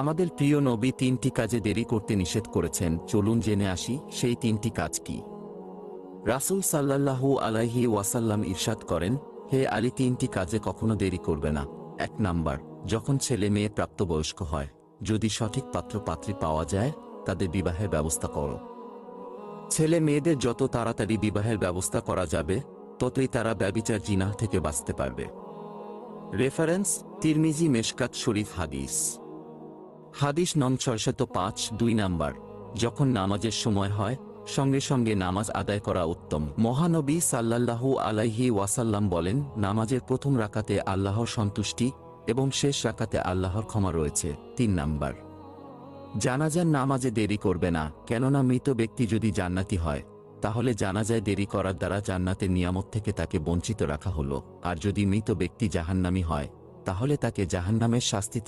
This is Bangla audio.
আমাদের প্রিয় নবী তিনটি কাজে দেরি করতে নিষেধ করেছেন, চলুন জেনে আসি সেই তিনটি কাজ কি। রাসূল সাল্লাল্লাহু আলাইহি ওয়াসাল্লাম ইরশাদ করেন, হে আলী, তিনটি কাজে কখনো দেরি করবে না। 1 নাম্বার, যখন ছেলে মেয়ে প্রাপ্তবয়স্ক হয়, যদি সঠিক পাত্র পাত্রী পাওয়া যায়, তাদের বিবাহের ব্যবস্থা করো। ছেলে মেয়েদের যত তাড়াতাড়ি বিবাহের ব্যবস্থা করা যাবে, ততই তারা ব্যভিচার জিনাহ থেকে বাঁচতে পারবে। রেফারেন্স: তিরমিজি মেশকাত শরীফ হাদিস। হাদিস নং 605। 2 নাম্বার, যখন নামাজের সময় হয়, সঙ্গে সঙ্গে নামাজ আদায় করা উত্তম। মহানবী সাল্লাল্লাহু আলাইহি ওয়াসাল্লাম বলেন, নামাজের প্রথম রাকাতে আল্লাহর সন্তুষ্টি এবং শেষ রাকাতে আল্লাহর ক্ষমা রয়েছে। 3 নাম্বার, জানাজার নামাজে দেরি করবে না, কেননা মৃত ব্যক্তি যদি জান্নাতি হয়, তাহলে জানাজায় দেরি করার দ্বারা জান্নাতের নিয়ামত থেকে তাকে বঞ্চিত রাখা হলো, আর যদি মৃত ব্যক্তি জাহান্নামী হয়, তাহলে তাকে জাহান্নামের শাস্তি